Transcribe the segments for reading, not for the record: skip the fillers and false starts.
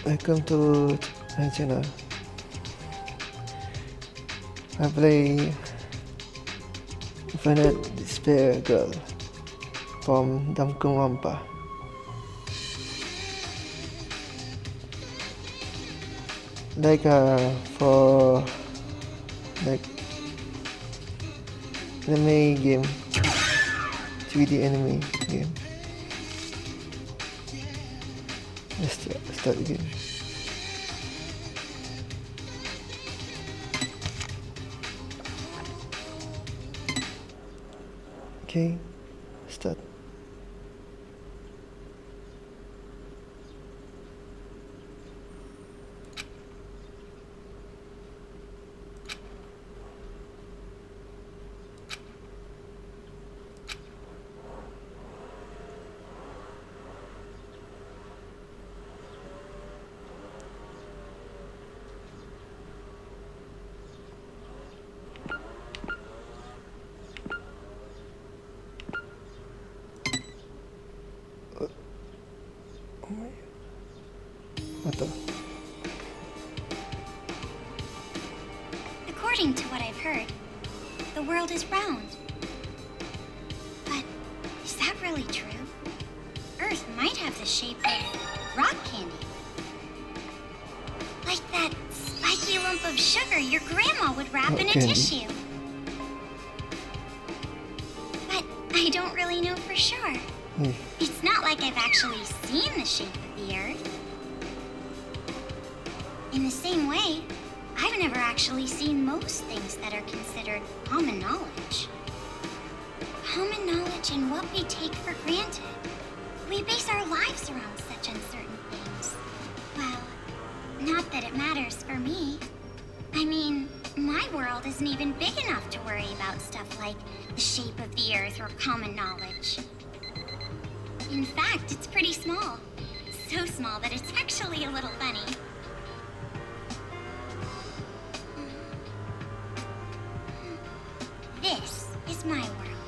Welcome to my channel. I play Infinite Despair Girl from Danganronpa. For anime game, 3D anime game. Let's start the game. Okay, start. What the? According to what I've heard, the world is round. But is that really true? Earth might have the shape of rock candy. Like that spiky lump of sugar your grandma would wrap in a tissue. But I don't really know for sure. It's not like I've actually seen the shape of the Earth. In the same way, I've never actually seen most things that are considered common knowledge. Common knowledge and what we take for granted. We base our lives around such uncertain things. Well, not that it matters for me. I mean, my world isn't even big enough to worry about stuff like the shape of the Earth or common knowledge. In fact, it's pretty small. So small that it's actually a little funny. This is my world.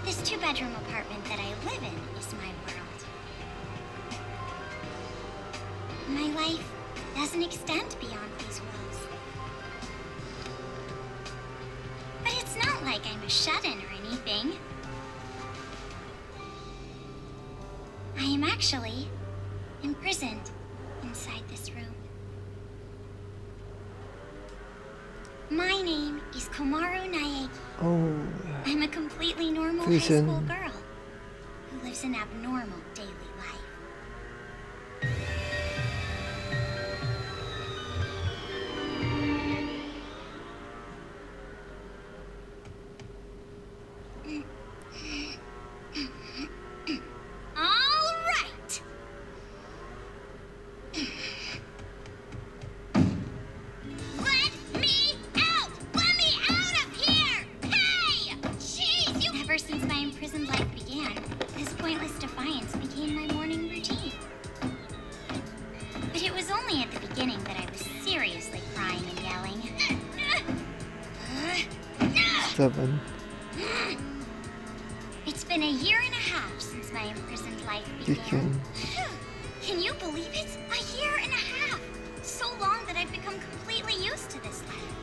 This two-bedroom apartment that I live in is my world. My life doesn't extend beyond these walls. But it's not like I'm a shut-in or anything. I am actually imprisoned inside this room. My name is Komaru Naegi. Oh. I'm a completely normal high school girl who lives an abnormal daily life. All right. Let me out! Let me out of here! Hey! Jeez, you... Ever since my imprisoned life began, this pointless defiance became my morning routine. But it was only at the beginning that I was seriously crying and yelling. Stubborn. It's been a year and a half since my imprisoned life began. Can you believe it? A year and a half! So long that I've become completely used to this life.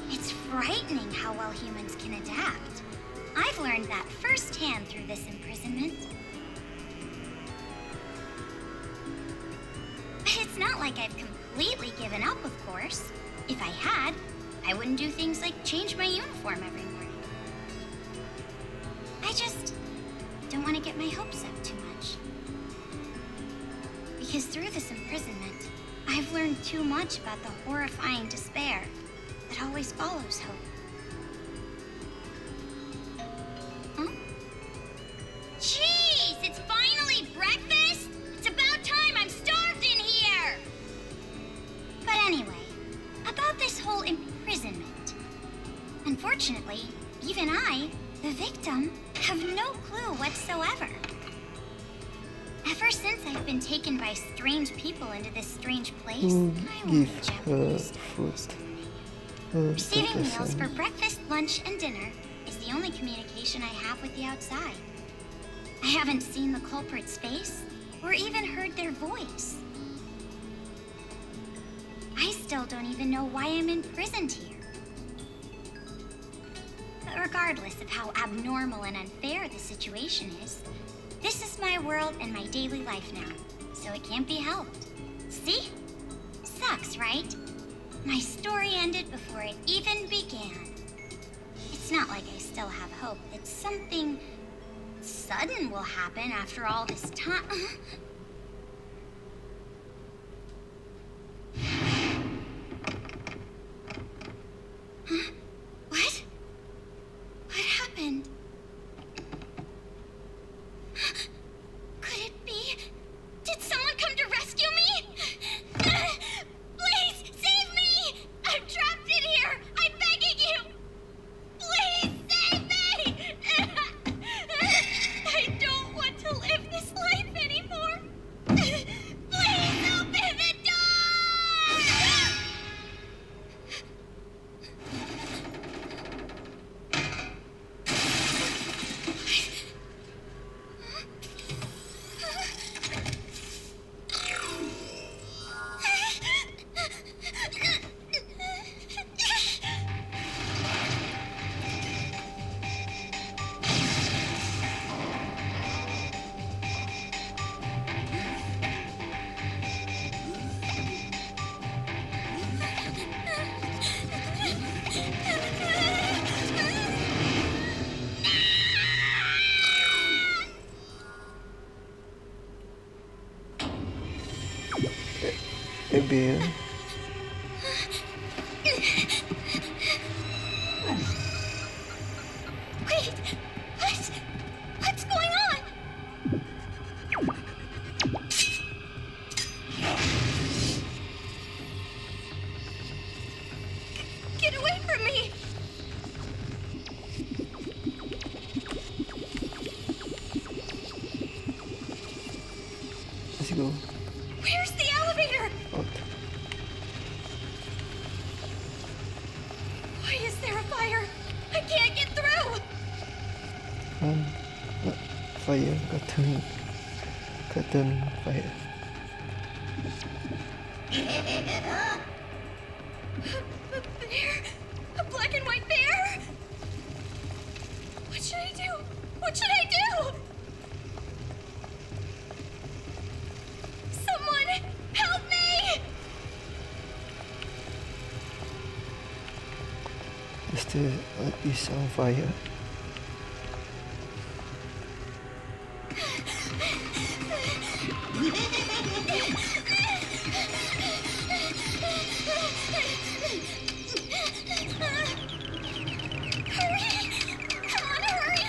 It's frightening how well humans can adapt. I've learned that firsthand through this imprisonment. But it's not like I've completely given up, of course. If I had, I wouldn't do things like change my uniform every morning. I just don't want to get my hopes up too much. Because through this imprisonment, I've learned too much about the horrifying despair that always follows hope. Huh? Jeez, it's finally breakfast? It's about time, I'm starved in here! But anyway, about this whole imprisonment. Unfortunately, even I, the victim, have no clue whatsoever. Ever since I've been taken by strange people into this strange place, I won't Food. Receiving meals for breakfast, lunch, and dinner is the only communication I have with the outside. I haven't seen the culprit's face or even heard their voice. I still don't even know why I'm imprisoned here. But regardless of how abnormal and unfair the situation is, this is my world and my daily life now, so it can't be helped. See? Sucks, right? My story ended before it even began. It's not like I still have hope that something sudden will happen after all this time. Huh? What? What happened? Could it be? Did someone come to rescue me? Please, save me! I'm trapped in here! I'm begging you! Please, save me! I don't want to live this life anymore! Please open the door! Maybe. Wait, what's going on? Get away from me! Let's go. Where's the elevator? Out. Why is there a fire? I can't get through! Fire. Curtain fire. A bear? A black and white bear? What should I do? What should I do? Someone help me! Is on fire. Hurry! Come on, hurry!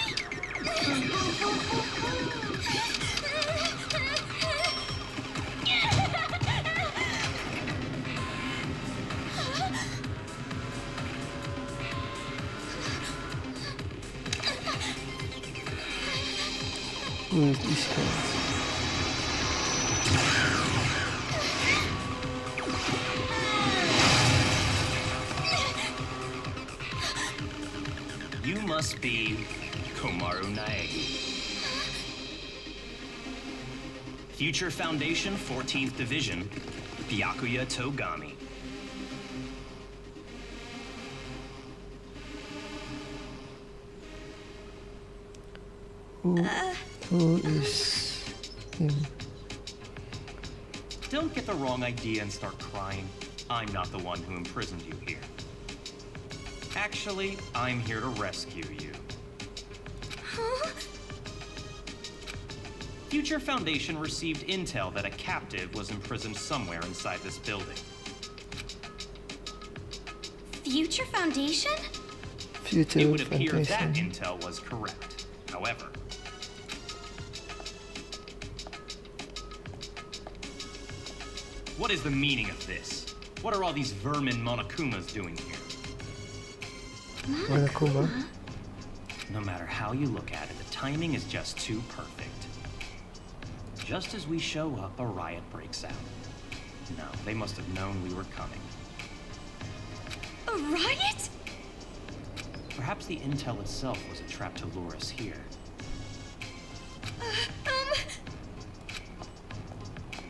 Who is this guy? You must be Komaru Naegi. Future Foundation 14th Division, Byakuya Togami. Who is him? Don't get the wrong idea and start crying. I'm not the one who imprisoned you here. Actually, I'm here to rescue you. Huh? Future Foundation received intel that a captive was imprisoned somewhere inside this building. Future Foundation? Future It would appear that Foundation. intel was correct. However, what is the meaning of this? What are all these vermin Monokumas doing here? Monokuma. No matter how you look at it, the timing is just too perfect. Just as we show up, a riot breaks out. No, they must have known we were coming. A riot? Perhaps the intel itself was a trap to lure us here.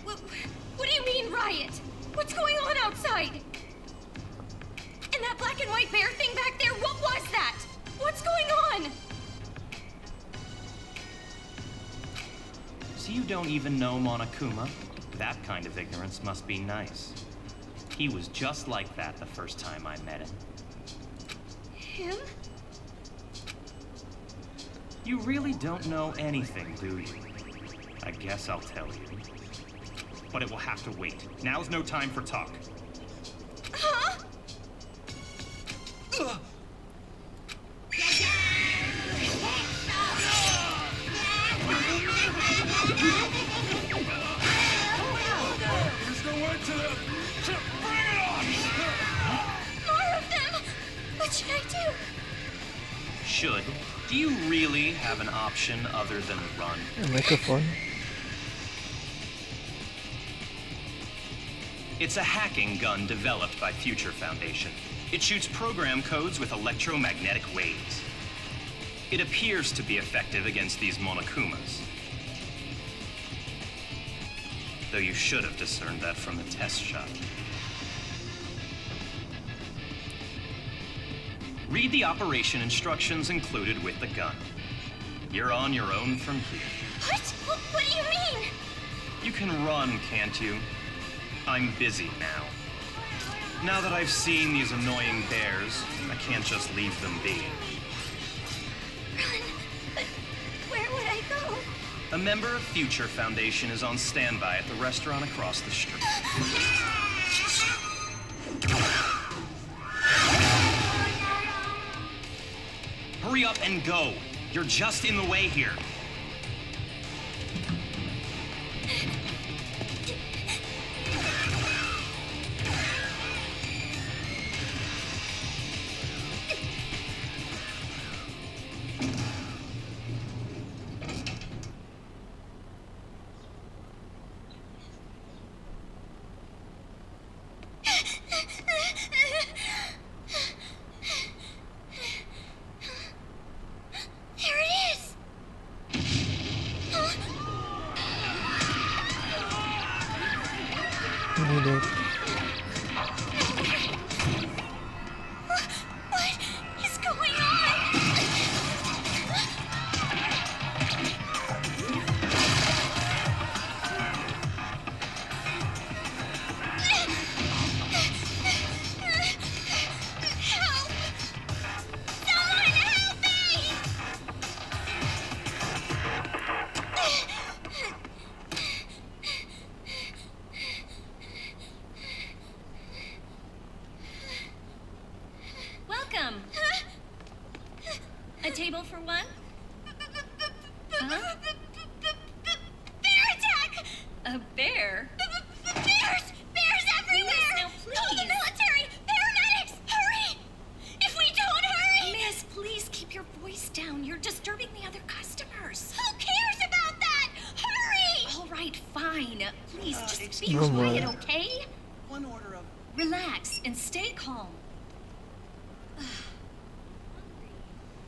What do you mean, riot? What's going on outside? And that black and white bear thing back there, what was that? What's going on? So you don't even know Monokuma? That kind of ignorance must be nice. He was just like that the first time I met him. Him? You really don't know anything, do you? I guess I'll tell you. But it will have to wait. Now's no time for talk. Huh? Ugh. There's no way to them! Bring it on! More of them! What should I do? Should? Do you really have an option other than run? A microphone. It's a hacking gun developed by Future Foundation. It shoots program codes with electromagnetic waves. It appears to be effective against these Monokumas. Though you should have discerned that from the test shot. Read the operation instructions included with the gun. You're on your own from here. What? What do you mean? You can run, can't you? I'm busy now. Now that I've seen these annoying bears, I can't just leave them be. Run? But where would I go? A member of Future Foundation is on standby at the restaurant across the street. Hurry up and go. You're just in the way here. There it is! Need it. What is going on? Help! Someone help me! Welcome. A table for one? Huh? Bear attack! A bear? Bears! Bears everywhere! Miss, now please! Call the military! Paramedics! Hurry! If we don't hurry! Miss, please keep your voice down. You're disturbing the other customers. Who cares about that? Hurry! All right, fine. Please, just be No quiet, more. okay? One order of... Relax and stay calm.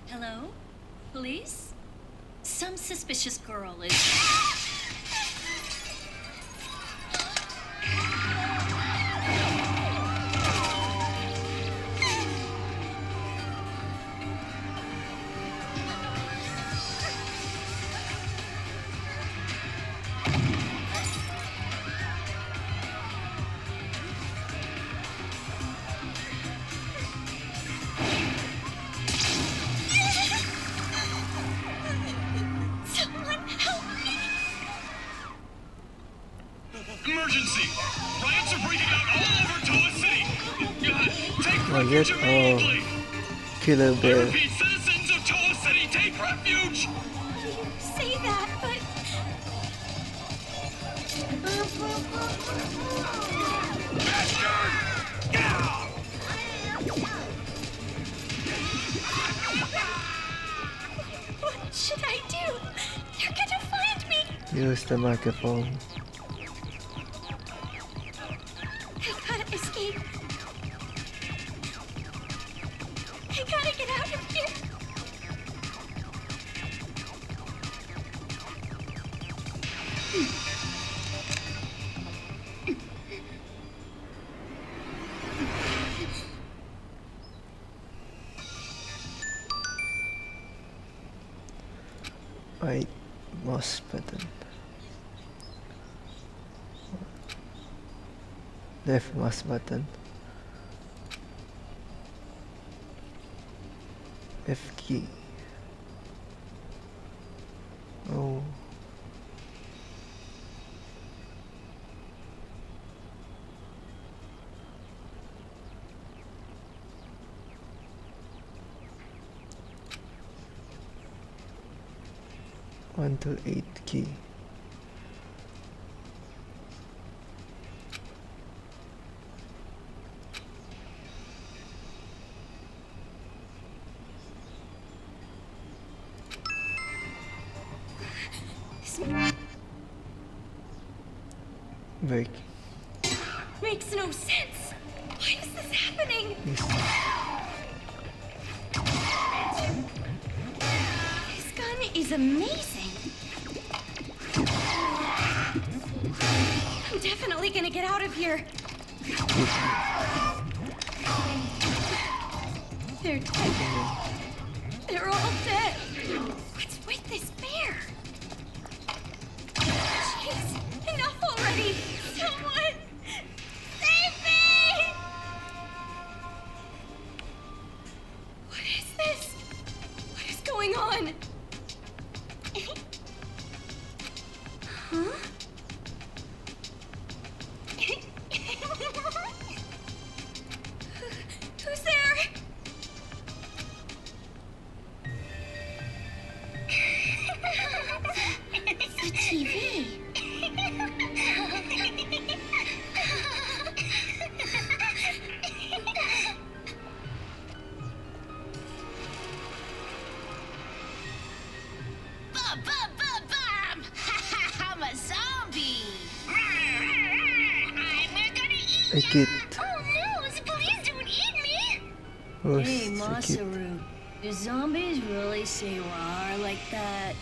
Hello? Police? Some suspicious girl is... Someone help me! Emergency! Riots are breaking out all over Toa City! Take Oh, refuge yes. immediately! Killer I bear. repeat, citizens of Toa City, take refuge! Say that, but... Bastard! Down! What should I do? They're gonna find me! Use the microphone. I gotta escape. I gotta get out of here. Right mouse button. Left mouse button. F key. Oh. One to 8 key. Break. Makes no sense. Why is this happening? Yes. This gun is amazing. I'm definitely gonna get out of here. They're dead. They're all dead. What's with this bear? Jeez, enough already. Someone save me! What is this? What is going on? Huh? Who's there? The TV. Bum, bum, bum, bum! I'm a zombie! We're gonna eat A kid. Oh no, please don't eat me! Who's Hey, the kid? Masaru, do zombies really say rawr like that?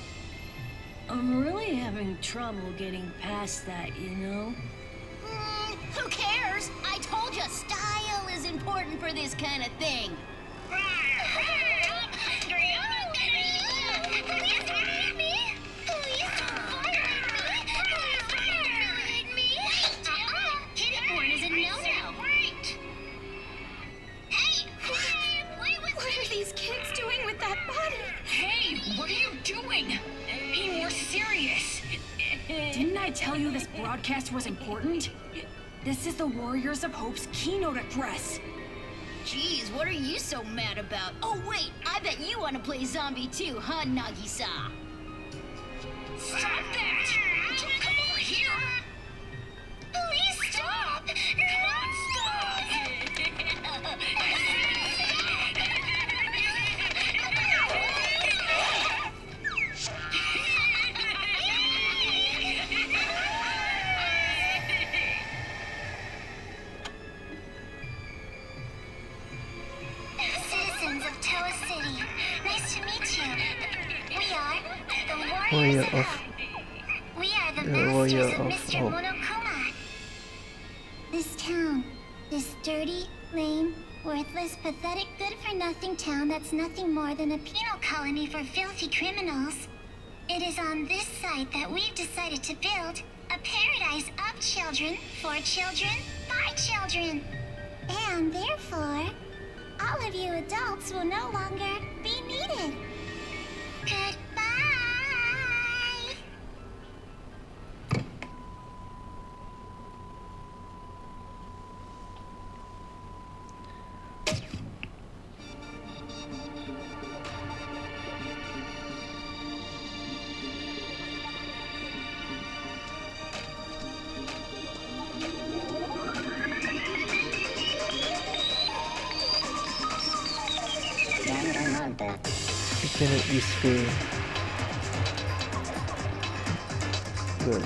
I'm really having trouble getting past that, you know? Who cares? I told you, style is important for this kind of thing. I'm hungry. I'm gonna eat you. Please don't eat me. Please don't violate me. Please don't violate me. Hitborn is a no-no. Wait. Hey, play with What are these kids doing with that body? Hey, what are you doing? Be more serious. Didn't I tell you this broadcast was important? This is the Warriors of Hope's keynote address. Jeez, what are you so mad about? Oh wait, I bet you want to play zombie too, huh, Nagisa? Stop that! Come over here! Please stop! Come on, stop! Citizens of Toa City, nice to meet you. We are the Warrior Warriors of of Hope. We are the the masters Warrior of of Mr. Hope. Monokuma. This town, this dirty, lame, worthless, pathetic, good-for-nothing town that's nothing more than a penal colony for filthy criminals. It is on this site that we've decided to build a paradise of children, for children, by children. And therefore, all of you adults will no longer be needed. Goodbye. Danganronpa. You cannot use fear. Good.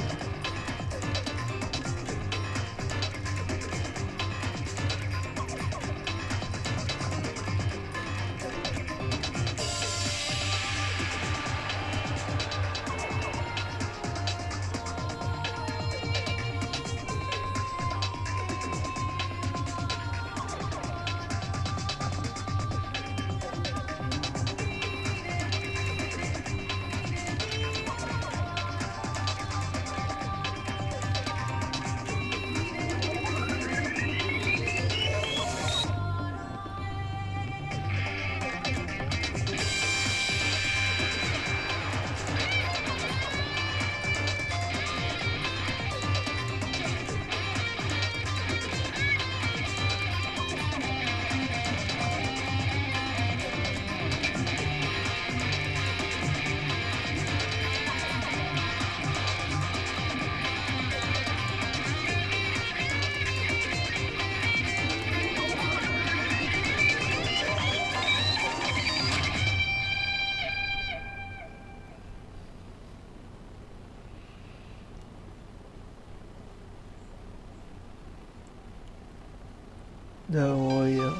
The warrior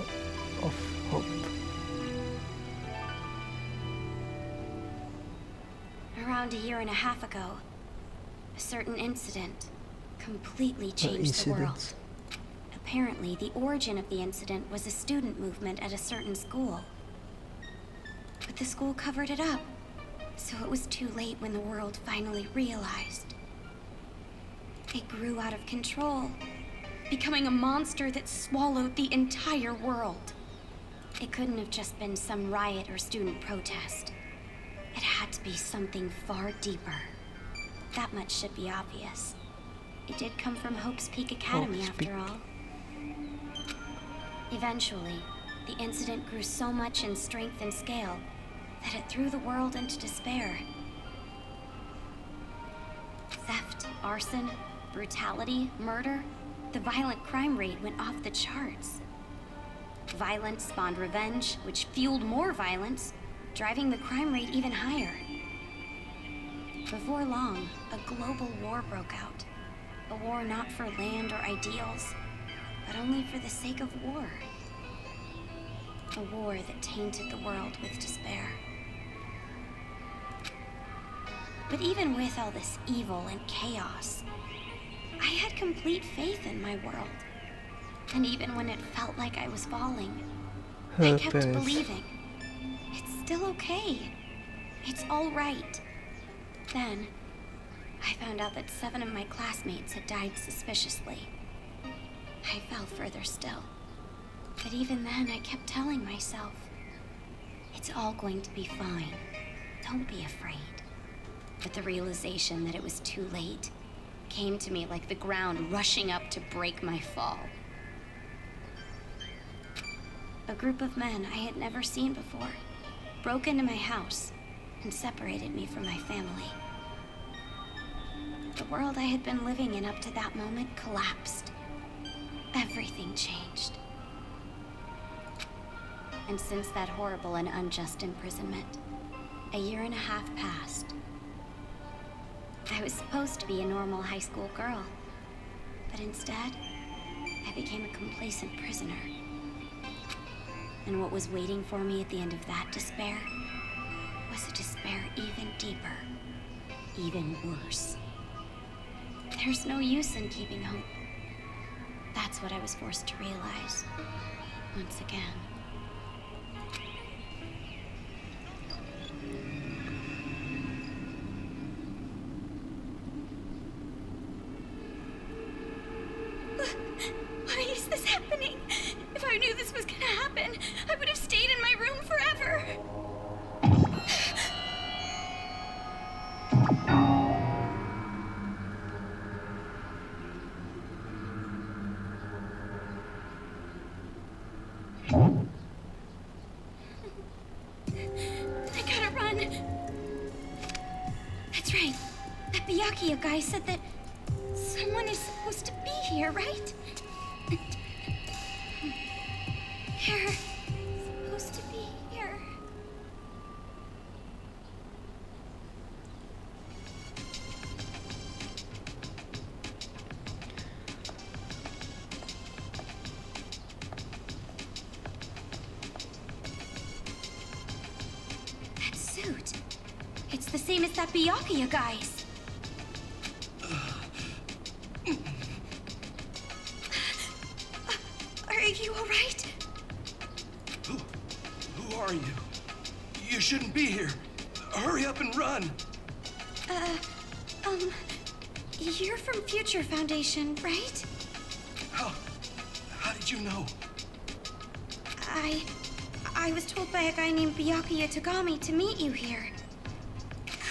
of hope. Around a year and a half ago, a certain incident completely changed the world. Apparently, the origin of the incident was a student movement at a certain school. But the school covered it up, so it was too late when the world finally realized. It grew out of control, becoming a monster that swallowed the entire world. It couldn't have just been some riot or student protest. It had to be something far deeper. That much should be obvious. It did come from Hope's Peak Academy, after all. Eventually, the incident grew so much in strength and scale that it threw the world into despair. Theft, arson, brutality, murder, the violent crime rate went off the charts. Violence spawned revenge, which fueled more violence, driving the crime rate even higher. Before long, a global war broke out. A war not for land or ideals, but only for the sake of war. A war that tainted the world with despair. But even with all this evil and chaos, I had complete faith in my world. And even when it felt like I was falling, I kept believing. It's still okay. It's all right. Then, I found out that 7 of my classmates had died suspiciously. I fell further still. But even then, I kept telling myself, it's all going to be fine. Don't be afraid. But the realization that it was too late came to me like the ground rushing up to break my fall. A group of men I had never seen before broke into my house and separated me from my family. The world I had been living in up to that moment collapsed. Everything changed. And since that horrible and unjust imprisonment, a year and a half passed. I was supposed to be a normal high school girl, but instead, I became a complacent prisoner. And what was waiting for me at the end of that despair was a despair even deeper, even worse. There's no use in keeping hope. That's what I was forced to realize, once again. Why is this happening? If I knew this was gonna happen, I would have stayed in my room forever. I gotta run. That's right. That Byakuya guy said that someone is supposed to be here, right? They're supposed to be here. That suit. It's the same as that Byakuya guy's. Are you all right? Who are you? You shouldn't be here. Hurry up and run. You're from Future Foundation, right? How did you know? I was told by a guy named Byakuya Tagami to meet you here.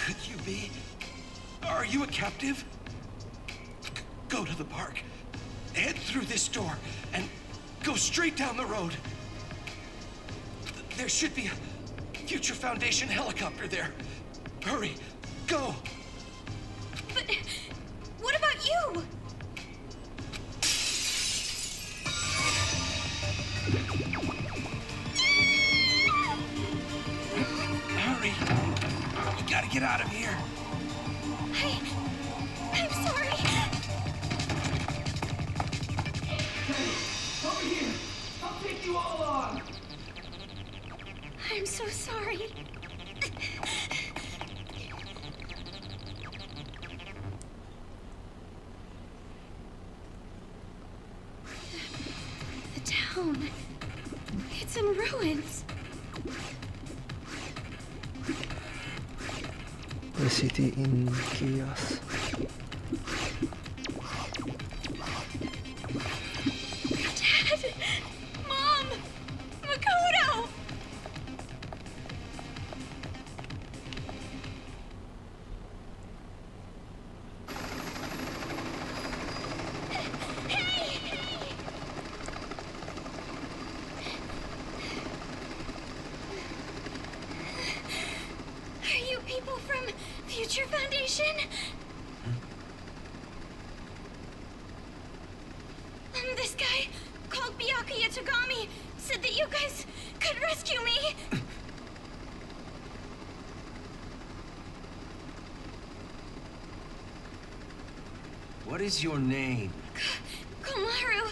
Could you be? Are you a captive? Go to the park. Head through this door and go straight down the road. There should be a Future Foundation helicopter there. Hurry, go. But what about you? Hurry. We gotta get out of here. I'm sorry. Over here. you all on? I'm so sorry. The town. It's in ruins. The city in chaos. Dad! Mom! Makoto! Are you people from Future Foundation? This guy called Byakuya Togami said that you guys could rescue me. What is your name? Komaru.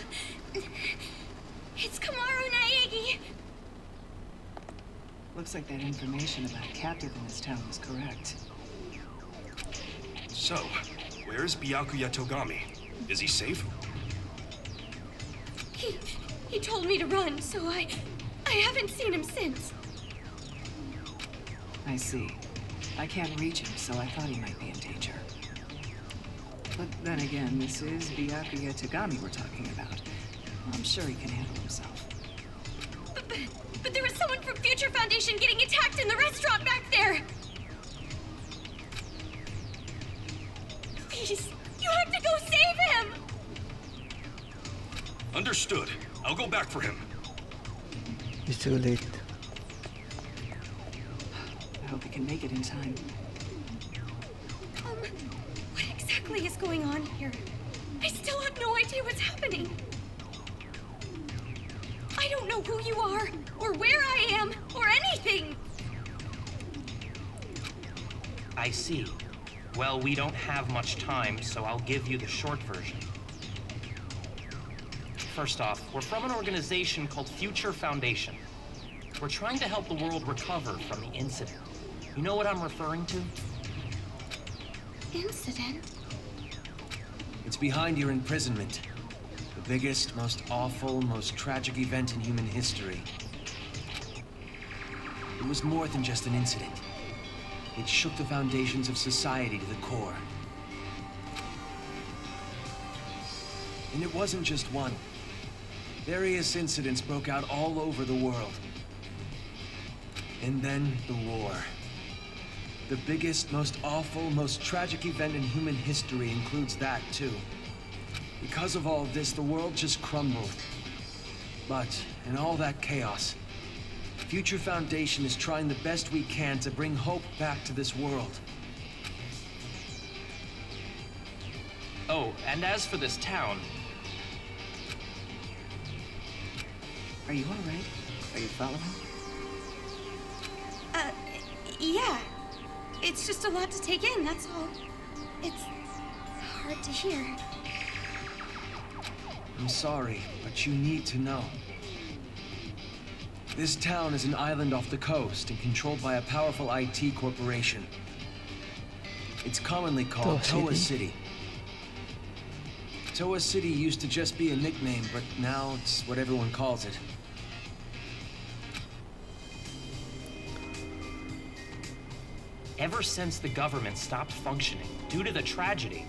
It's Komaru Naegi. Looks like that information about a captive in this town was correct. So, where is Byakuya Togami? Is he safe? He told me to run, so I haven't seen him since. I see. I can't reach him, so I thought he might be in danger. But then again, this is Byakuya Togami we're talking about. I'm sure he can handle himself. But there was someone from Future Foundation getting attacked in the restaurant back there. Please, you have to go save him. Understood. I'll go back for him. It's too late. I hope he can make it in time. What exactly is going on here? I still have no idea what's happening. I don't know who you are, or where I am, or anything. I see. Well, we don't have much time, so I'll give you the short version. First off, we're from an organization called Future Foundation. We're trying to help the world recover from the incident. You know what I'm referring to? Incident? It's behind your imprisonment. The biggest, most awful, most tragic event in human history. It was more than just an incident. It shook the foundations of society to the core. And it wasn't just one. Various incidents broke out all over the world. And then the war. The biggest, most awful, most tragic event in human history includes that, too. Because of all this, the world just crumbled. But, in all that chaos, Future Foundation is trying the best we can to bring hope back to this world. Oh, and as for this town, Are you all right? Are you following? Yeah. It's just a lot to take in, that's all. It's hard to hear. I'm sorry, but you need to know. This town is an island off the coast and controlled by a powerful IT corporation. It's commonly called Toa City. Toa City used to just be a nickname, but now it's what everyone calls it. ever since the government stopped functioning due to the tragedy,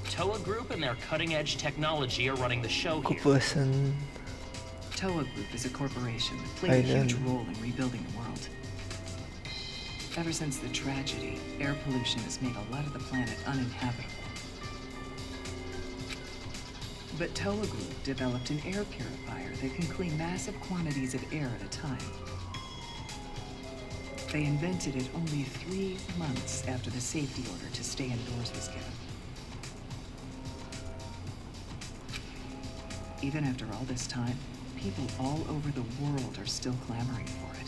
Toa Group and their cutting-edge technology are running the show here. Person. Toa Group is a corporation that played a huge role in rebuilding the world. Ever since the tragedy, air pollution has made a lot of the planet uninhabitable. But Toa Group developed an air purifier that can clean massive quantities of air at a time. They invented it only 3 months after the safety order to stay indoors was given. Even after all this time, people all over the world are still clamoring for it.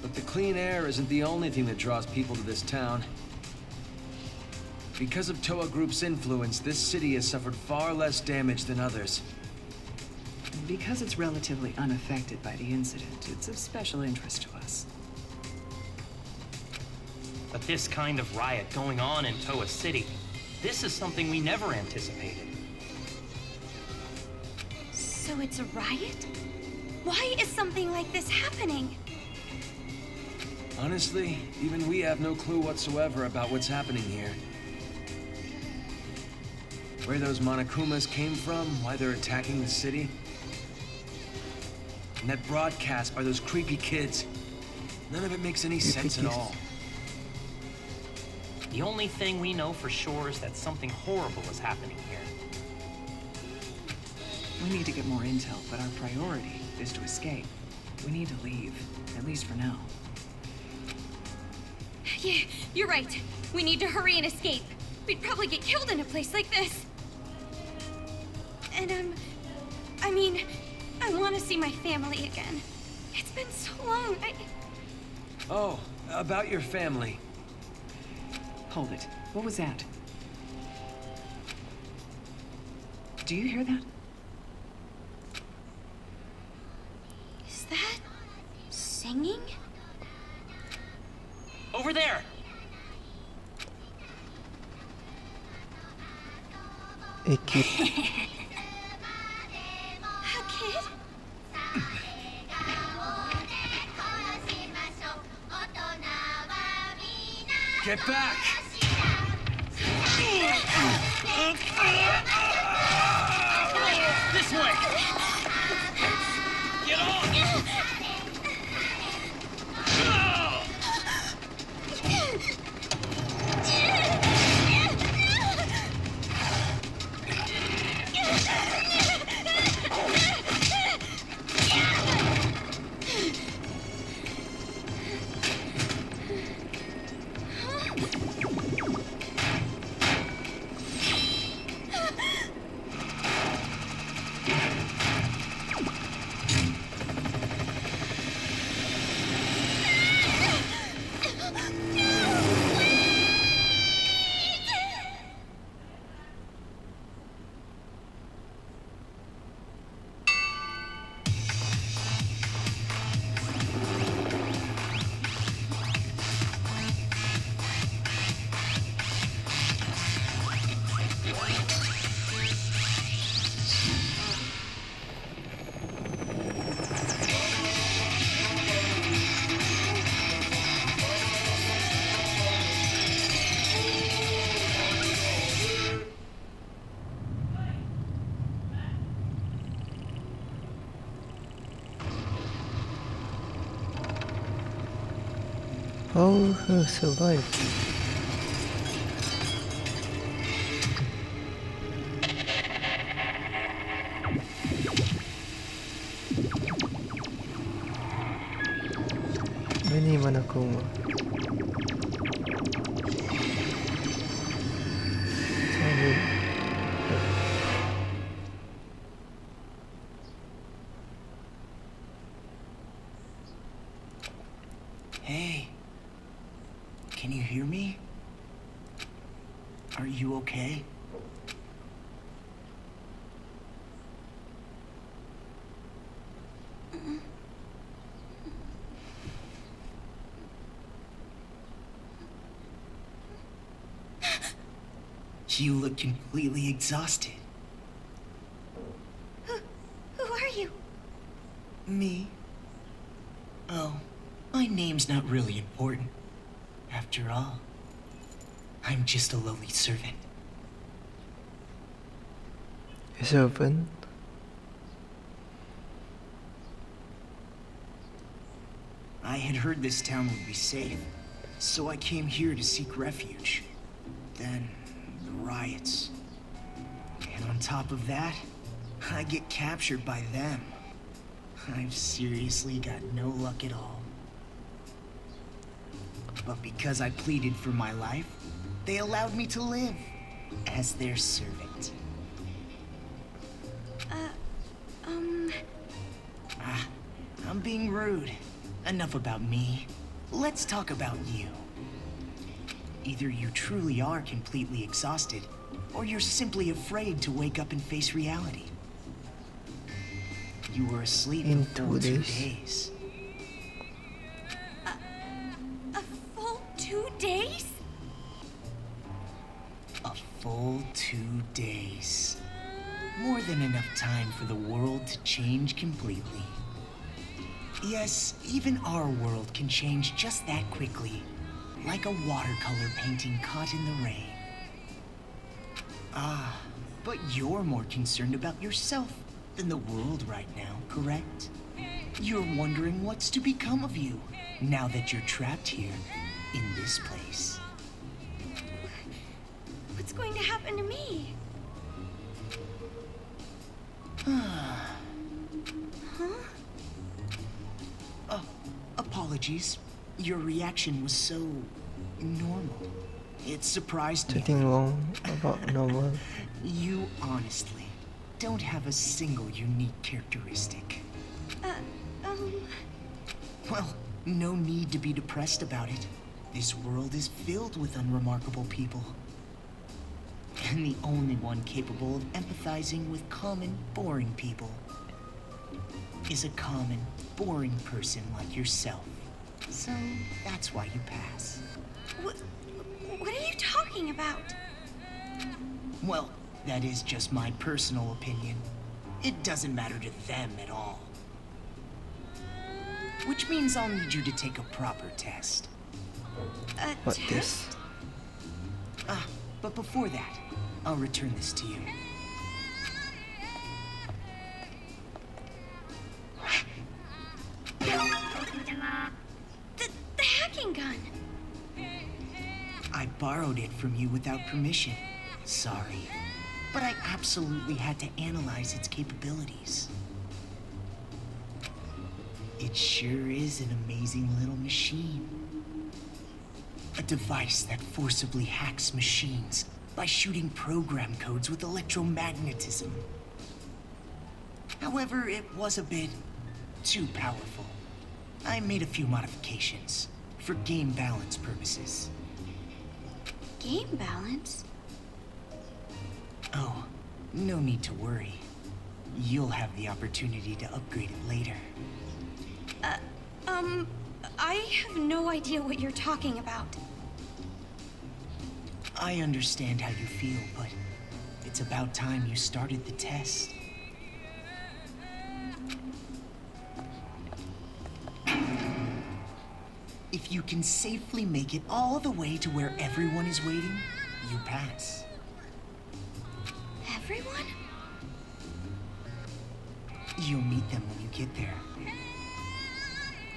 But the clean air isn't the only thing that draws people to this town. Because of Toa Group's influence, this city has suffered far less damage than others. Because it's relatively unaffected by the incident, it's of special interest to us. But this kind of riot going on in Toa City, this is something we never anticipated. So it's a riot? Why is something like this happening? Honestly, even we have no clue whatsoever about what's happening here. Where those Monokumas came from, why they're attacking the city. And that broadcast by those creepy kids. None of it makes any sense at all. The only thing we know for sure is that something horrible is happening here. We need to get more intel, but our priority is to escape. We need to leave, at least for now. Yeah, you're right. We need to hurry and escape. We'd probably get killed in a place like this. And I mean, I want to see my family again. It's been so long. Oh, about your family. Hold it. What was that? Do you hear that? Is that singing? Over there! A kid. A kid? Get back! This way! Get on! How her survive? Many Monokuma. Hey. Can you hear me? Are you okay? You look completely exhausted. Who are you? Me? Oh, my name's not really important. After all, I'm just a lowly servant. A servant? I had heard this town would be safe, so I came here to seek refuge. Then, the riots. And on top of that, I get captured by them. I've seriously got no luck at all. But because I pleaded for my life, they allowed me to live as their servant. I'm being rude. Enough about me. Let's talk about you. Either you truly are completely exhausted, or you're simply afraid to wake up and face reality. You were asleep In for full 2 2 days. days. A full 2 days? A full 2 days. More than enough time for the world to change completely. Yes, even our world can change just that quickly. Like a watercolor painting caught in the rain. Ah, but you're more concerned about yourself than the world right now, correct? You're wondering what's to become of you now that you're trapped here in this place. What's going to happen to me? Apologies. Your reaction was so normal. It surprised me. Nothing wrong about normal. You honestly don't have a single unique characteristic. Well, no need to be depressed about it. This world is filled with unremarkable people. And the only one capable of empathizing with common, boring people is a common, boring person like yourself. So that's why you pass. What are you talking about? Well, that is just my personal opinion. It doesn't matter to them at all. Which means I'll need you to take a proper test. A What test? this? But before that, I'll return this to you. The hacking gun. I borrowed it from you without permission. Sorry. But I absolutely had to analyze its capabilities. It sure is an amazing little machine. A device that forcibly hacks machines by shooting program codes with electromagnetism. However, it was a bit too powerful. I made a few modifications for game balance purposes. Game balance? Oh, no need to worry. You'll have the opportunity to upgrade it later. I have no idea what you're talking about. I understand how you feel, but it's about time you started the test. If you can safely make it all the way to where everyone is waiting, you pass. Everyone? You'll meet them when you get there.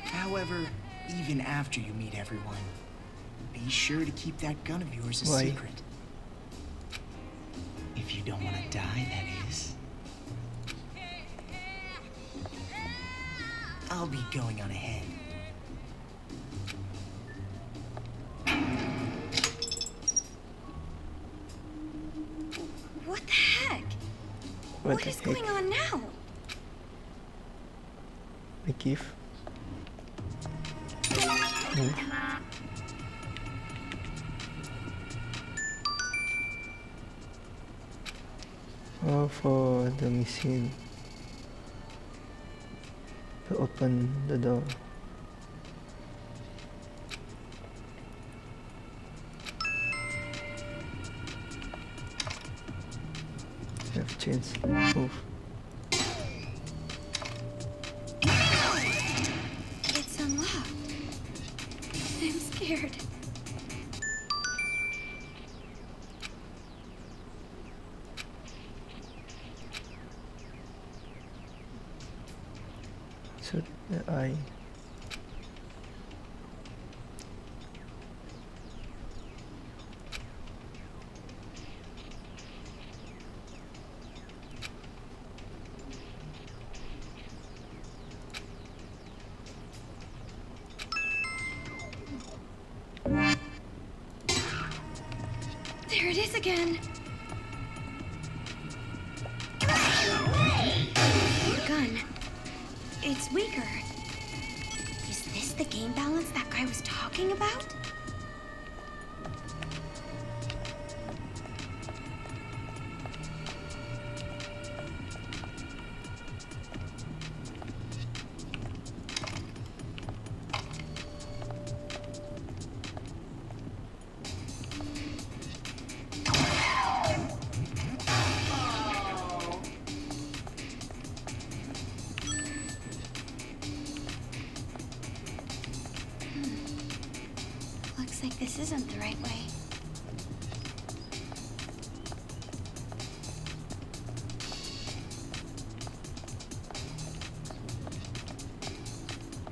However, even after you meet everyone, be sure to keep that gun of yours a Why? secret. If you don't want to die, that is. I'll be going on ahead. What the heck? What What the is heck? going on now? The gift. Move. Oh, for the machine to open the door. Have chance. Move. It's unlocked. I'm scared. So the eye. There it is again. Gun. It's weaker. Is this the game balance that guy was talking about? like this isn't the right way.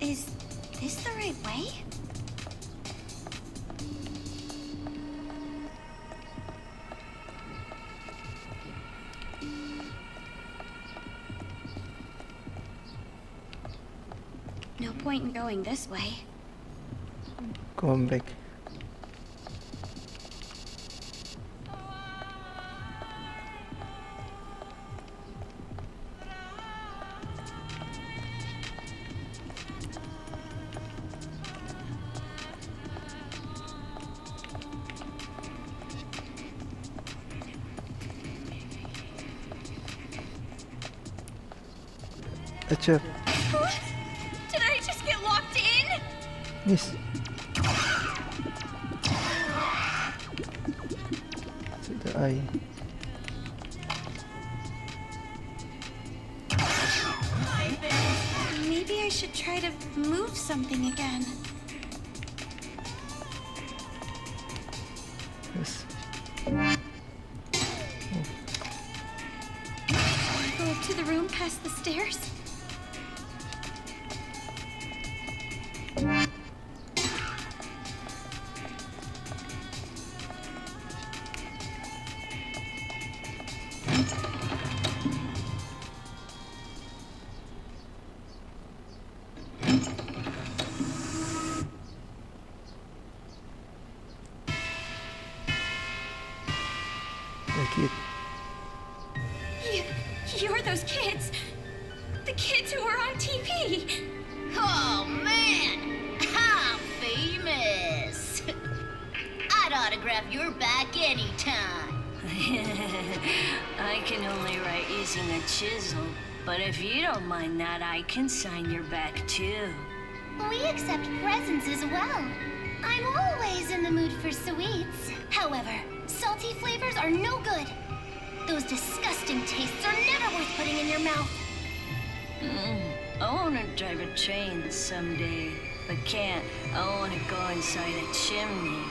Is this the right way? No point in going this way. Going back. Acha, Did I just get locked in? yes. To the eye. Maybe I should try to move something again. Yes. Go up to the room past the stairs. Like it. You're those kids. The kids who were on TV. Oh man, I'm famous. I'd autograph your back anytime. I can only write using a chisel, but if you don't mind that, I can sign your back too. We accept presents as well. I'm always in the mood for sweets. However, salty flavors are no good. Those disgusting tastes are never worth putting in your mouth. I want to drive a train someday, but can't. I want to go inside a chimney.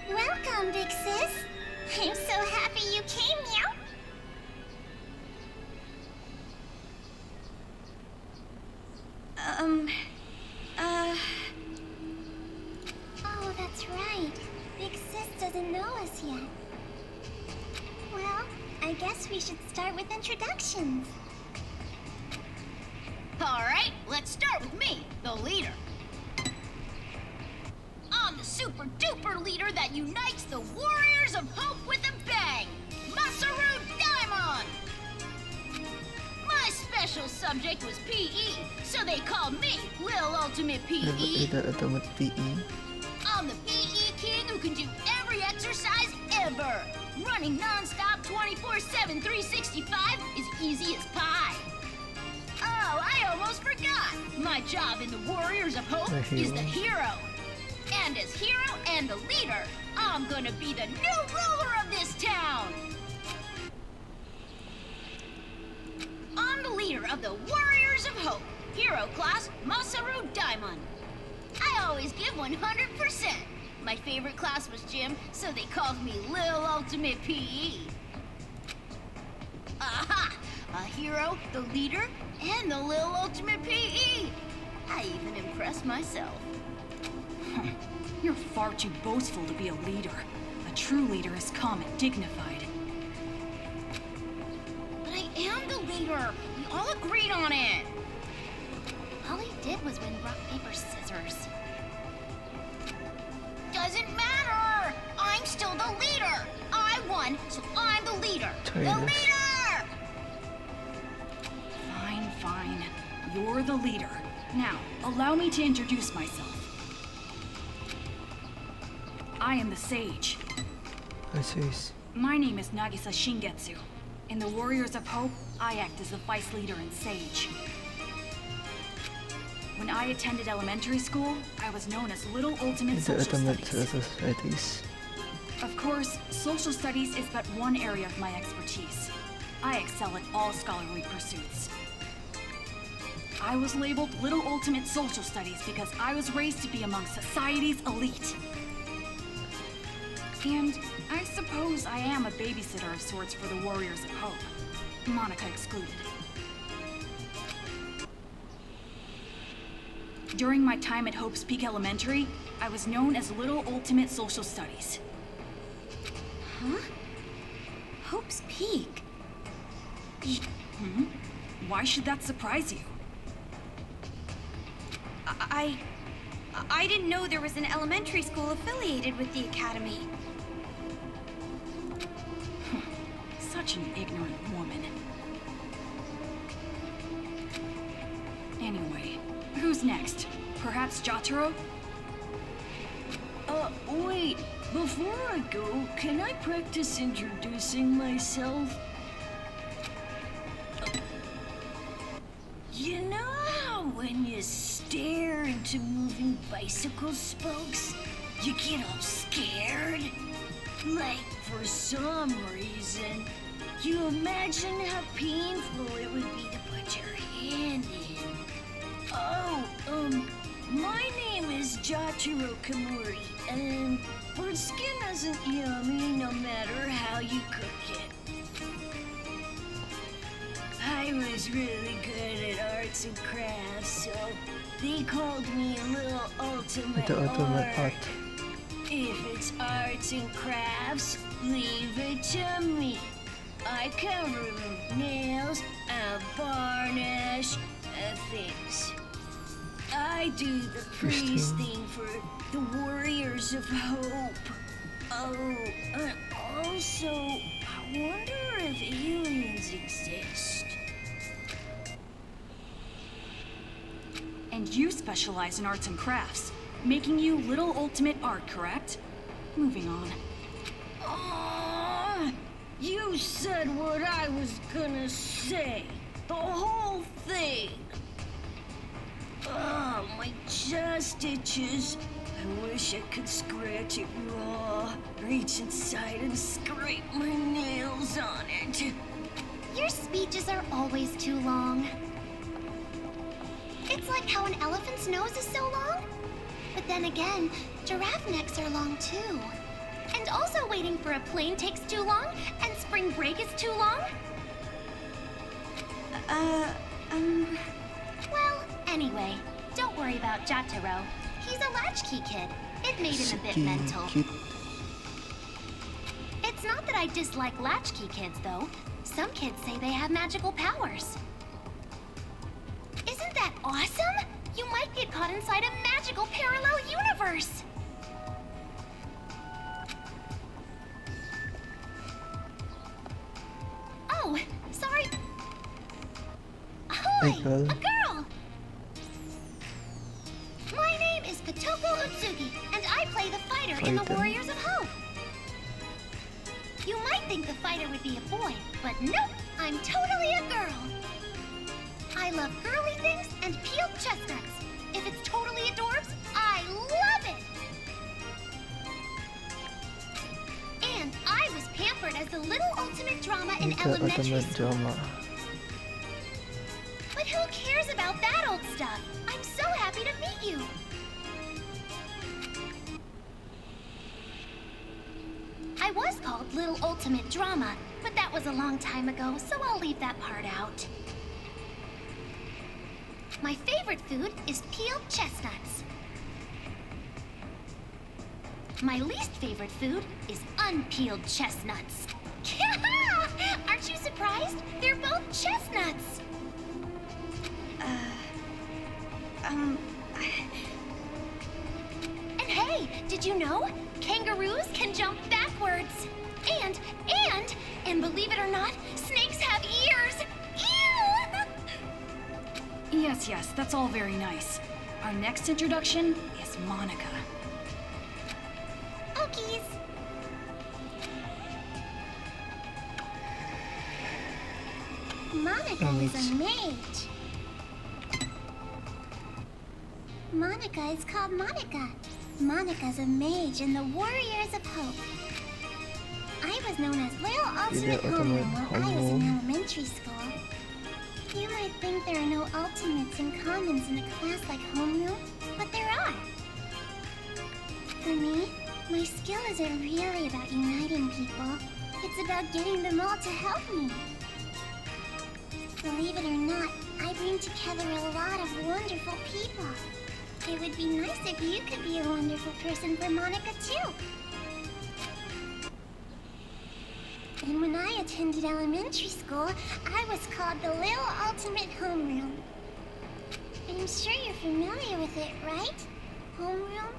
Welcome, big sis. I'm so happy you came, meow. Oh, that's right. Big sis doesn't know us yet. Well, I guess we should start with introductions. All right, let's start with me, the leader. I'm the super duper leader that unites the Warriors of Hope with a bang, Masaru Daimon. My special subject was PE, so they called me Lil Ultimate PE. Ultimate PE. I'm the PE king who can do every exercise ever. Running non-stop 24/7, 365 is easy as pie. Oh, I almost forgot. My job in the Warriors of Hope is the hero. And as hero and the leader, I'm gonna be the new ruler of this town. I'm the leader of the Warriors of Hope. Hero class, Masaru Daimon. I always give 100%. My favorite class was gym, so they called me Lil Ultimate PE. Aha! A hero, the leader, and the Lil Ultimate PE. I even impressed myself. You're far too boastful to be a leader. A true leader is calm and dignified. But I am the leader. We all agreed on it. All he did was win rock, paper, scissors. Doesn't matter. I'm still the leader. I won, so I'm the leader. The leader! Fine, fine. You're the leader. Now, allow me to introduce myself. I am the Sage. My name is Nagisa Shingetsu. In the Warriors of Hope, I act as the vice leader and Sage. When I attended elementary school, I was known as Little Ultimate The Social ultimate Studies. social studies. Of course, social studies is but one area of my expertise. I excel at all scholarly pursuits. I was labeled Little Ultimate Social Studies because I was raised to be among society's elite. And I suppose I am a babysitter of sorts for the Warriors of Hope, Monica excluded. During my time at Hope's Peak Elementary, I was known as Little Ultimate Social Studies. Huh? Hope's Peak? Why should that surprise you? I didn't know there was an elementary school affiliated with the academy. Such an ignorant woman. Anyway, who's next? Perhaps Jotaro? Wait. Before I go, can I practice introducing myself? You know how when you stare into moving bicycle spokes, you get all scared? Like, for some reason, you imagine how painful it would be to put your hand in. My name is Jotaro Kamori, and bird skin isn't yummy no matter how you cook it. I was really good at arts and crafts, so they called me Little Ultimate The ultimate art. If it's arts and crafts, leave it to me. I can remove nails, varnish, things. I do the priest thing for the Warriors of Hope. Oh, and also, I wonder if aliens exist. And you specialize in arts and crafts, making you Little Ultimate Art, correct? Moving on. You said what I was gonna say. The whole thing. Oh, my chest itches. I wish I could scratch it raw, reach inside and scrape my nails on it. Your speeches are always too long. It's like how an elephant's nose is so long. But then again, giraffe necks are long too. And also waiting for a plane takes too long, and spring break is too long. Well, anyway, don't worry about Jotaro. He's a latchkey kid. It made him a bit mental. It's not that I dislike latchkey kids, though. Some kids say they have magical powers. Isn't that awesome? You might get caught inside a magical parallel universe. Oh, sorry. Ahoy, Hey, girl. a girl. My name is Kotoko Utsugi, and I play the fighter in the Fighter. Warriors of Hope. You might think the fighter would be a boy, but nope, I'm totally a girl. I love girly things and peeled chestnuts. If it's totally adorbs, I love it! And I was pampered as the little ultimate drama in The elementary ultimate school. drama. But who cares about that old stuff? I'm so happy to meet you. I was called Little Ultimate Drama, but that was a long time ago, so I'll leave that part out. My favorite food is peeled chestnuts. My least favorite food is unpeeled chestnuts. Aren't you surprised? They're both chestnuts. And hey, did you know? Kangaroos can jump backwards. And believe it or not, snakes have ears. Ew! Yes, that's all very nice. Our next introduction is Monica. Okies. Monica is a mage. Monica is called Monica. Monica's a mage in the Warriors of Hope. I was known as Little Ultimate Homeroom when I was in elementary school. You might think there are no ultimates and commons in a class like Homeroom, but there are. For me, my skill isn't really about uniting people. It's about getting them all to help me. Believe it or not, I bring together a lot of wonderful people. It would be nice if you could be a wonderful person for Monica, too. And when I attended elementary school, I was called the Little Ultimate Homeroom. I'm sure you're familiar with it, right? Homeroom?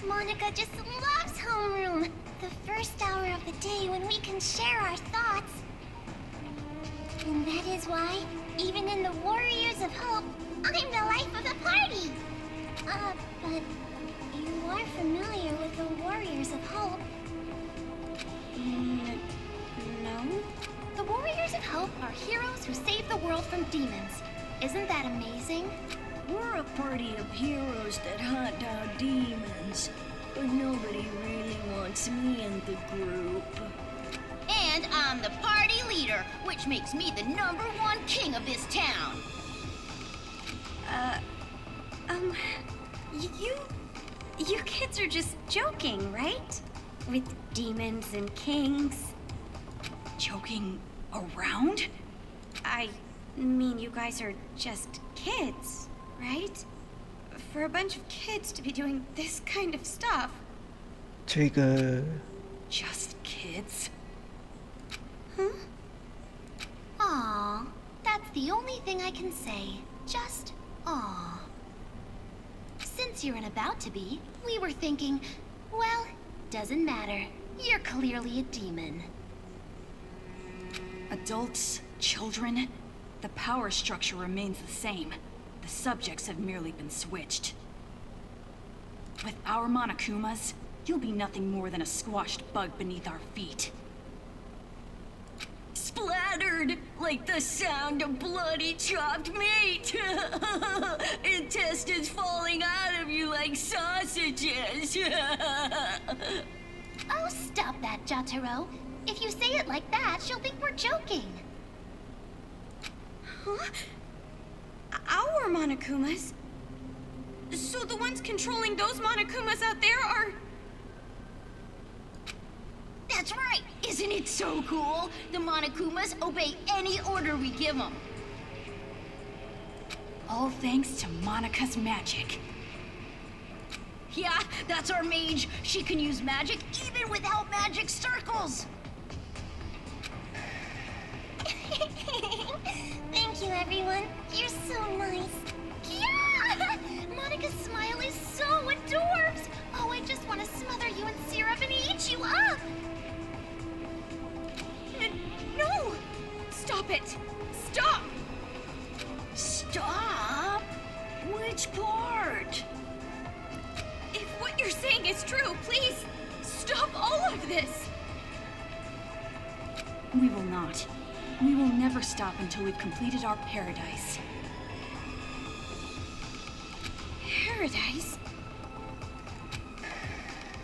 Monica just loves homeroom. The first hour of the day when we can share our thoughts. And that is why, even in the Warriors of Hope, I'm the life of the party. But you are familiar with the Warriors of Hope. No? The Warriors of Hope are heroes who save the world from demons. Isn't that amazing? We're a party of heroes that hunt down demons, but nobody really wants me in the group. And I'm the party leader, which makes me the #1 king of this town. You kids are just joking, right? With demons and kings. Joking around? I mean, you guys are just kids, right? For a bunch of kids to be doing this kind of stuff. Trigger. Just kids? Huh? Aw, that's the only thing I can say. Just aw. Since you're about to be, we were thinking, well, doesn't matter. You're clearly a demon. Adults, children, the power structure remains the same. The subjects have merely been switched. With our Monokumas, you'll be nothing more than a squashed bug beneath our feet. Splattered like the sound of bloody chopped meat. Intestines falling out of you like sausages. Oh, stop that, Jotaro. If you say it like that, she'll think we're joking. Huh? Our Monokumas? So the ones controlling those Monokumas out there are... That's right! Isn't it so cool? The Monokumas obey any order we give them. All thanks to Monika's magic. Yeah, that's our mage. She can use magic even without magic circles. Thank you, everyone. You're so nice. Yeah! Monica's smile is so adorbs. Oh, I just want to smother you in syrup and eat you up. No! Stop it! Stop! Stop? Which part? If what you're saying is true, please stop all of this. We will not. We will never stop until we've completed our paradise. Paradise?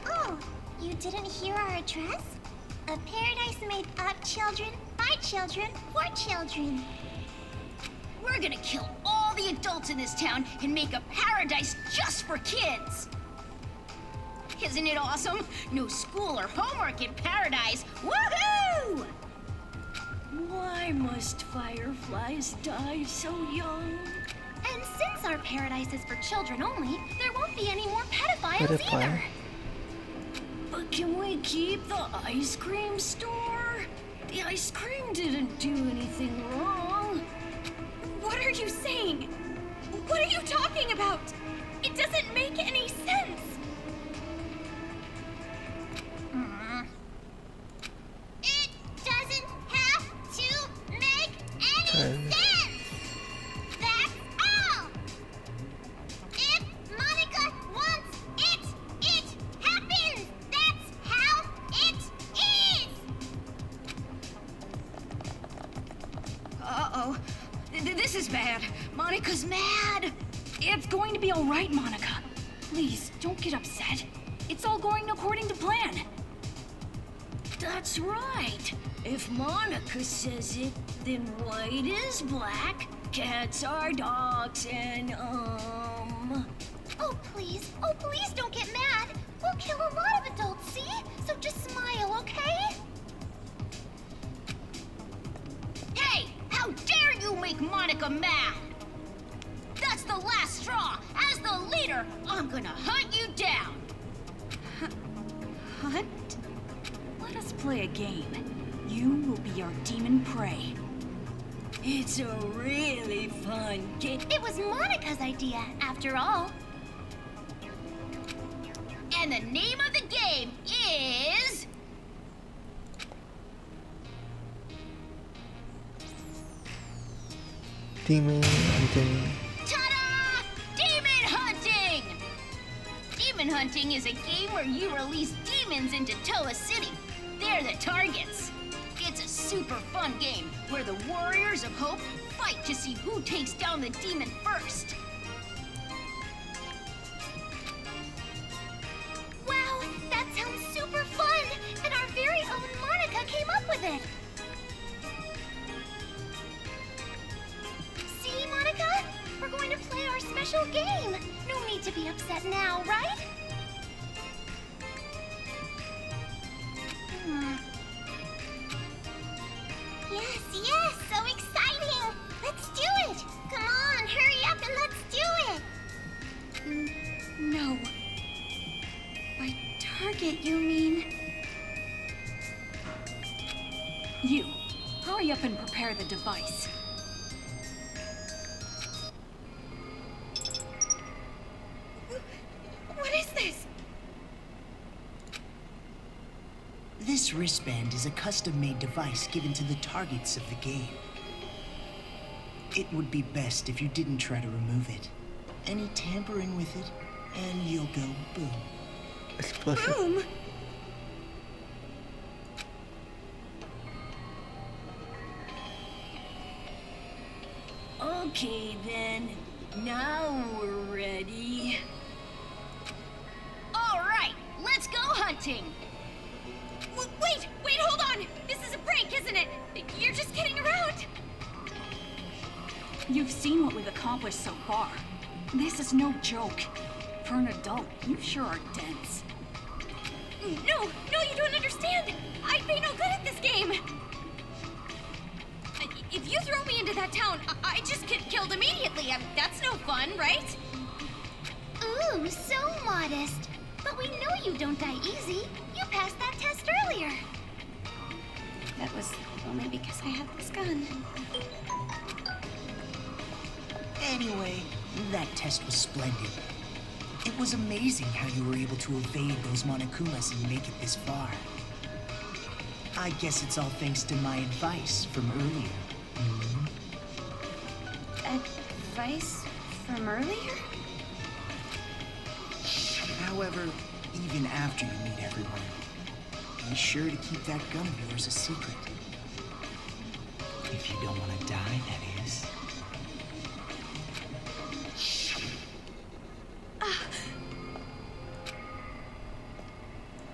Oh, you didn't hear our address? A paradise made of children, by children, for children. We're gonna kill all the adults in this town and make a paradise just for kids. Isn't it awesome? No school or homework in paradise. Woohoo! Why must fireflies die so young? And since our paradise is for children only, there won't be any more pedophiles either. But can we keep the ice cream store? The ice cream didn't do anything wrong. What are you saying? What are you talking about? It doesn't make any sense. It doesn't have to make any sense. That's all. If Monica wants it, it happens. That's how it is. Uh-oh. This is bad. Monica's mad. It's going to be all right, Monica. Please, don't get upset. It's all going according to plan. That's right. If Monica says it, then white is black, cats are dogs, and Oh, please don't get mad. We'll kill a lot of adults, see? So just smile, okay? Hey, how dare you make Monica mad? That's the last straw. As the leader, I'm gonna hunt you down. Hunt? Let us play a game. You will be our demon prey. it's a really fun game. It was Monica's idea, after all. And the name of the game is... Demon hunting. Ta-da! Demon hunting! Demon hunting is a game where you release demons into Toa City. They're the targets. It's a super fun game where the Warriors of Hope fight to see who takes down the demon first. Wow, that sounds super fun! And our very own Monica came up with it! See, Monica? We're going to play our special game! No need to be upset now, right? Yes, so exciting! Let's do it! Come on, hurry up and let's do it! No. By target, you mean... You. Hurry up and prepare the device. What is this? This wristband is a custom-made device given to the targets of the game. It would be best if you didn't try to remove it. Any tampering with it, and you'll go boom. Explicit. Boom! Okay, then. Now we're ready. All right, let's go hunting. Wait, hold on! This is a prank, isn't it? You're just kidding around! You've seen what we've accomplished so far. This is no joke. For an adult, you sure are dense. No, you don't understand! I'd be no good at this game! If you throw me into that town, I just get killed immediately. That's no fun, right? Ooh, so modest. But we know you don't die easy. You passed that test earlier. That was only because I had this gun. Anyway, that test was splendid. It was amazing how you were able to evade those Monokumas and make it this far. I guess it's all thanks to my advice from earlier. Advice from earlier? However, even after you meet everyone, be sure to keep that gun of yours a secret. If you don't want to die, that is.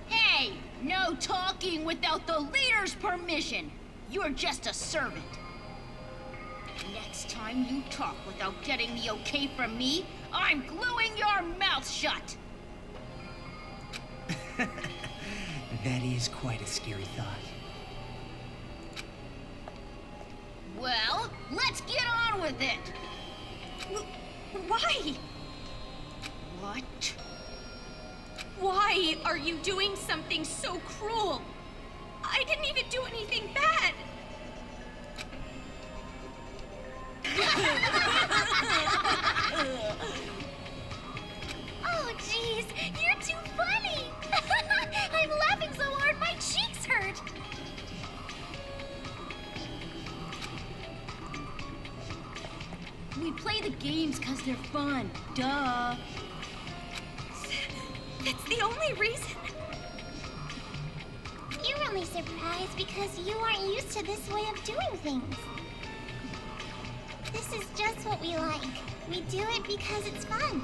Hey, no talking without the leader's permission. You're just a servant. Next time you talk without getting the okay from me, I'm gluing your mouth shut. That is quite a scary thought. Well, let's get on with it. Why? What? Why are you doing something so cruel? I didn't even do anything bad. Oh, jeez, you're too funny. I'm laughing so hard my cheeks hurt. We play the games because they're fun. Duh. That's the only reason. You're only surprised because you aren't used to this way of doing things. This is just what we like. We do it because it's fun.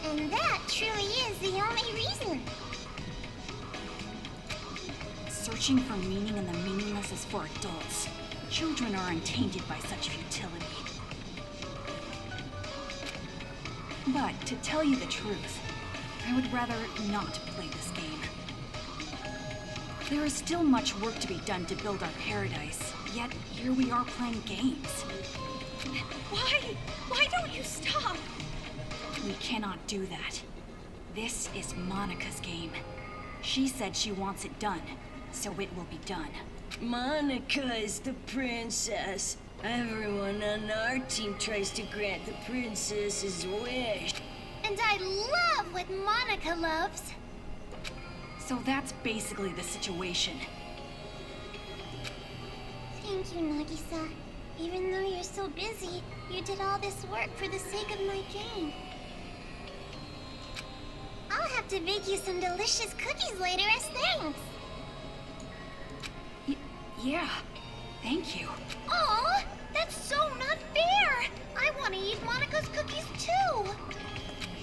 And that truly is the only reason. Searching for meaning in the meaningless is for adults. Children are untainted by such futility. But to tell you the truth, I would rather not play this game. There is still much work to be done to build our paradise, yet here we are playing games. Why? Why don't you stop? We cannot do that. This is Monica's game. She said she wants it done, so it will be done. Monica is the princess. Everyone on our team tries to grant the princess's wish. And I love what Monica loves. So that's basically the situation. Thank you, Nagisa. Even though you're so busy, you did all this work for the sake of my game. I'll have to bake you some delicious cookies later as thanks. Yeah, thank you. Aw, that's so not fair. I want to eat Monica's cookies too.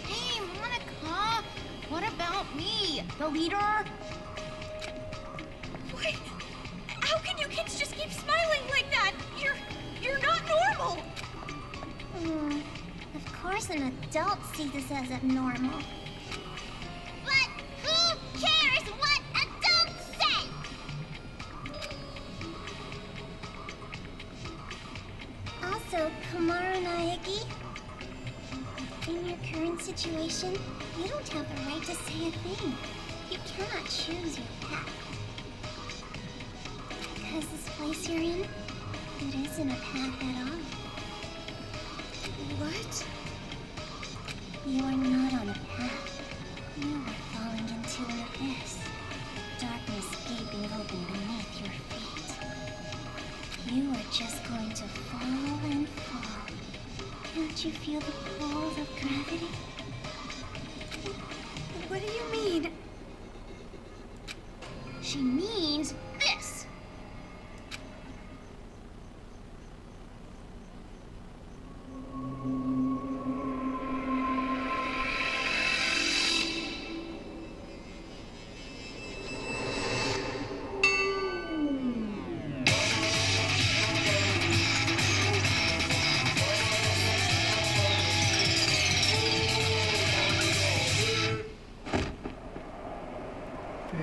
Hey, Monica, what about me, the leader? Why? How can you kids just keep smiling like that? You're not normal. Of course an adult sees this as abnormal. But who cares what adults say? Also, Kamaru Naegi, in your current situation, you don't have the right to say a thing. You cannot choose your path. Because this place you're in, it isn't a path at all. What? You are not on a path. You are falling into an abyss. Darkness gaping open beneath your feet. You are just going to fall and fall. Can't you feel the pull of gravity? What do you mean? She means this.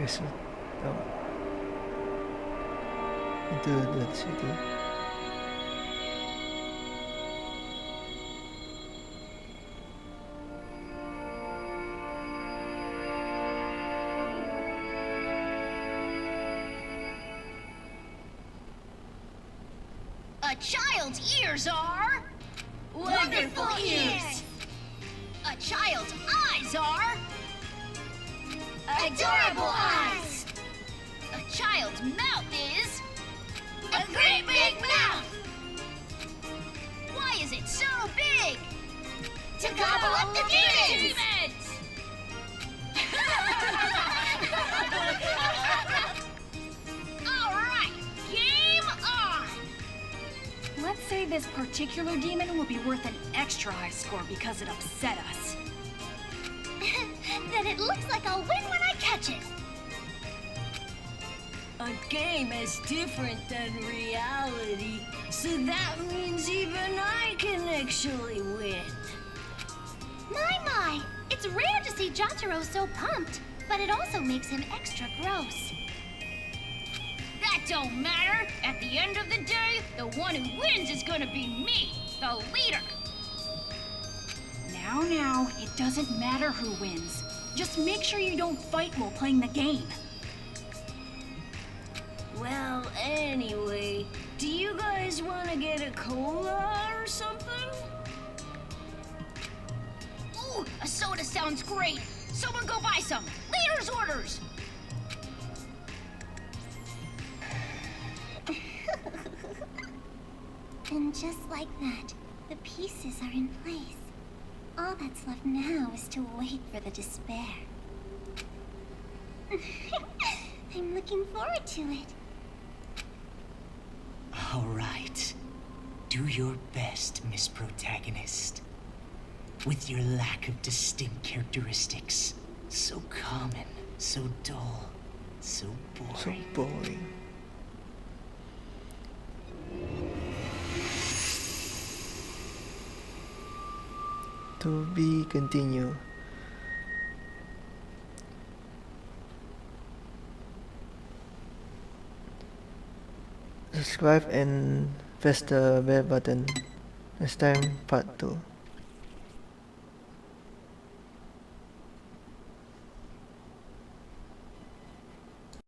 Eso estaba. Itu dari situ. A child's ears are wonderful ears. A child's eyes are adorable eyes. A child's mouth is a great big mouth. Why is it so big? To gobble up the demons. All right, game on. Let's say this particular demon will be worth an extra high score because it upset us. Then it looks like I'll win when I catch it. A game is different than reality, so that means even I can actually win. My, it's rare to see Jotaro so pumped, but it also makes him extra gross. That don't matter. At the end of the day, the one who wins is gonna be me, the leader. Now, it doesn't matter who wins. Just make sure you don't fight while playing the game. Well, anyway, do you guys want to get a cola or something? Ooh, a soda sounds great. Someone go buy some. Leader's orders. And just like that, the pieces are in place. All that's left now is to wait for the despair. looking forward to it. All right. Do your best, Miss Protagonist. With your lack of distinct characteristics. So common, so dull, so boring. So boring. To be continued. Subscribe and press the bell button. Next time, part 2.